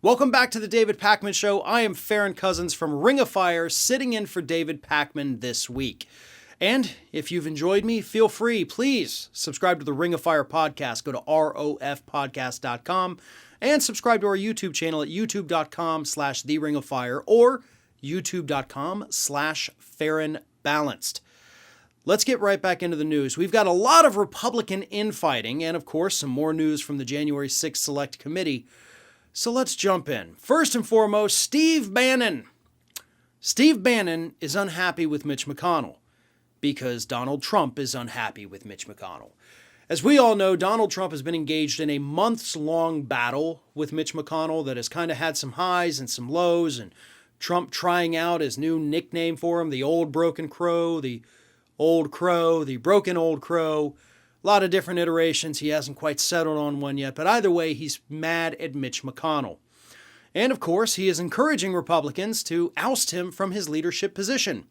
Welcome back to the David Pakman Show. I am Farron Cousins from Ring of Fire, sitting in for David Pakman this week. And if you've enjoyed me, feel free, please subscribe to the Ring of Fire podcast. Go to rofpodcast.com and subscribe to our YouTube channel at youtube.com/theringoffire or youtube.com/FarronBalanced. Let's get right back into the news. We've got a lot of Republican infighting and, of course, some more news from the January 6th Select Committee. So let's jump in. First and foremost, Steve Bannon. Steve Bannon is unhappy with Mitch McConnell because Donald Trump is unhappy with Mitch McConnell. As we all know, Donald Trump has been engaged in a months-long battle with Mitch McConnell that has kind of had some highs and some lows, and Trump trying out his new nickname for him, the old broken crow, the old crow, the broken old crow. A lot of different iterations. He hasn't quite settled on one yet, but either way, he's mad at Mitch McConnell. And of course, he is encouraging Republicans to oust him from his leadership position.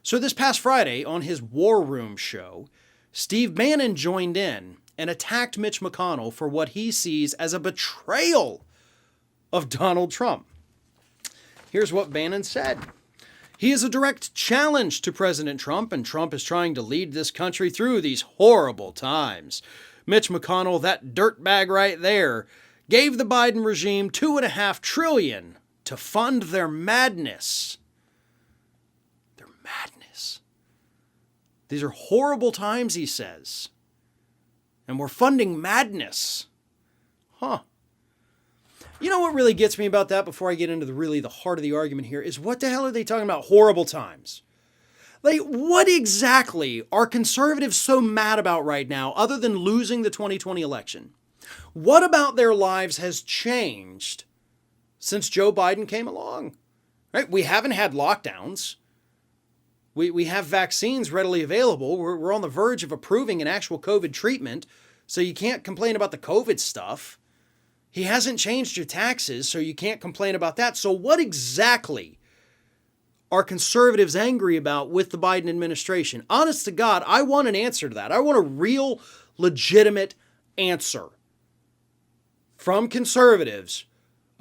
So this past Friday, on his War Room show, Steve Bannon joined in and attacked Mitch McConnell for what he sees as a betrayal of Donald Trump. Here's what Bannon said. He is a direct challenge to President Trump, and Trump is trying to lead this country through these horrible times. Mitch McConnell, that dirtbag right there, gave the Biden regime $2.5 trillion to fund their madness. Their madness. These are horrible times, he says. And we're funding madness. Huh. You know what really gets me about that before I get into the heart of the argument here is what the hell are they talking about horrible times? Like, what exactly are conservatives so mad about right now other than losing the 2020 election? What about their lives has changed since Joe Biden came along? Right? We haven't had lockdowns. We have vaccines readily available. We're on the verge of approving an actual COVID treatment, so you can't complain about the COVID stuff. He hasn't changed your taxes, so you can't complain about that. So what exactly are conservatives angry about with the Biden administration? Honest to God, I want an answer to that. I want a real, legitimate answer from conservatives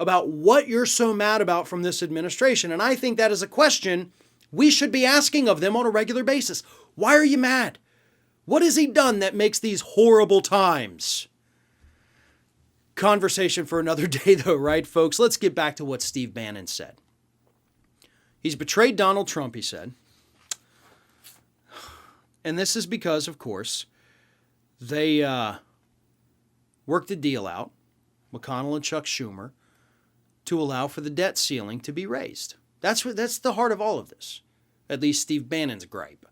about what you're so mad about from this administration. And I think that is a question we should be asking of them on a regular basis. Why are you mad? What has he done that makes these horrible times? Conversation for another day, though, right, folks? Let's get back to what Steve Bannon said. He's betrayed Donald Trump, he said. And this is because, of course, they worked a deal out, McConnell and Chuck Schumer, to allow for the debt ceiling to be raised. That's the heart of all of this, at least Steve Bannon's gripe.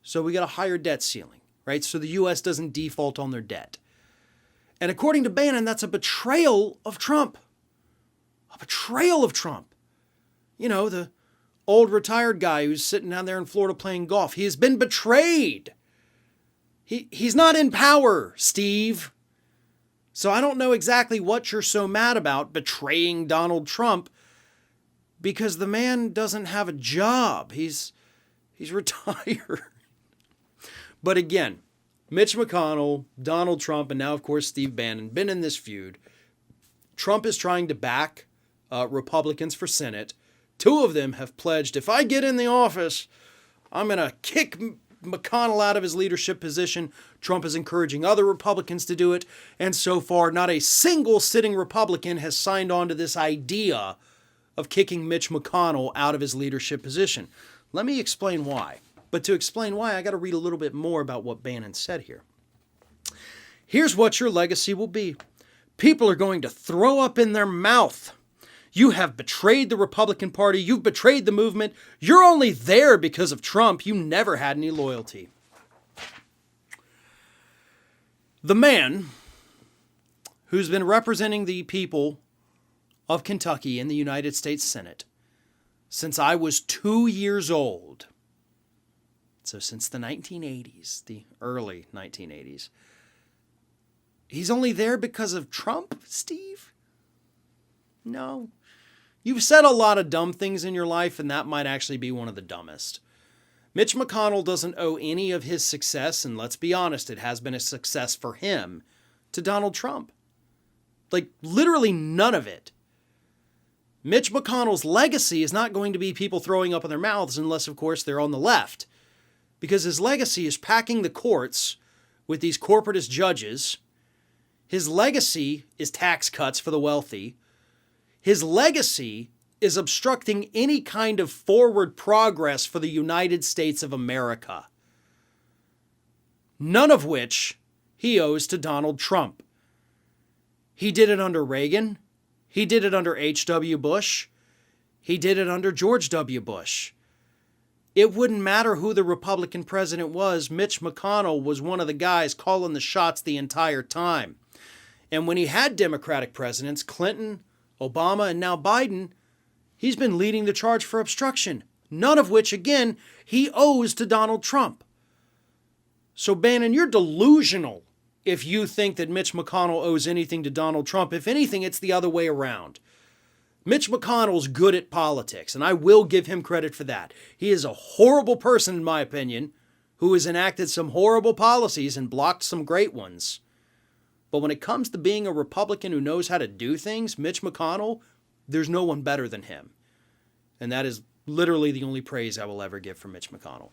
So we got a higher debt ceiling, right? So the U.S. doesn't default on their debt. And according to Bannon, that's a betrayal of Trump. A betrayal of Trump. You know, the old retired guy who's sitting down there in Florida playing golf. He has been betrayed. He's not in power, Steve. So I don't know exactly what you're so mad about betraying Donald Trump, because the man doesn't have a job. He's retired. But again, Mitch McConnell, Donald Trump, and now, of course, Steve Bannon, been in this feud. Trump is trying to back Republicans for Senate. Two of them have pledged, if I get in the office, I'm going to kick McConnell out of his leadership position. Trump is encouraging other Republicans to do it. And so far, not a single sitting Republican has signed on to this idea of kicking Mitch McConnell out of his leadership position. Let me explain why. But to explain why, I got to read a little bit more about what Bannon said here. Here's what your legacy will be. People are going to throw up in their mouth. You have betrayed the Republican Party. You've betrayed the movement. You're only there because of Trump. You never had any loyalty. The man who's been representing the people of Kentucky in the United States Senate since I was 2 years old. So since the 1980s, the early 1980s. He's only there because of Trump, Steve? No. You've said a lot of dumb things in your life, and that might actually be one of the dumbest. Mitch McConnell doesn't owe any of his success, and let's be honest, it has been a success for him, to Donald Trump. Like, literally none of it. Mitch McConnell's legacy is not going to be people throwing up in their mouths unless, of course, they're on the left. Because his legacy is packing the courts with these corporatist judges. His legacy is tax cuts for the wealthy. His legacy is obstructing any kind of forward progress for the United States of America. None of which he owes to Donald Trump. He did it under Reagan. He did it under H.W. Bush. He did it under George W. Bush. It wouldn't matter who the Republican president was. Mitch McConnell was one of the guys calling the shots the entire time. And when he had Democratic presidents, Clinton, Obama, and now Biden, he's been leading the charge for obstruction. None of which, again, he owes to Donald Trump. So Bannon, you're delusional if you think that Mitch McConnell owes anything to Donald Trump. If anything, it's the other way around. Mitch McConnell's good at politics, and I will give him credit for that. He is a horrible person, in my opinion, who has enacted some horrible policies and blocked some great ones. But when it comes to being a Republican who knows how to do things, Mitch McConnell, there's no one better than him. And that is literally the only praise I will ever give for Mitch McConnell.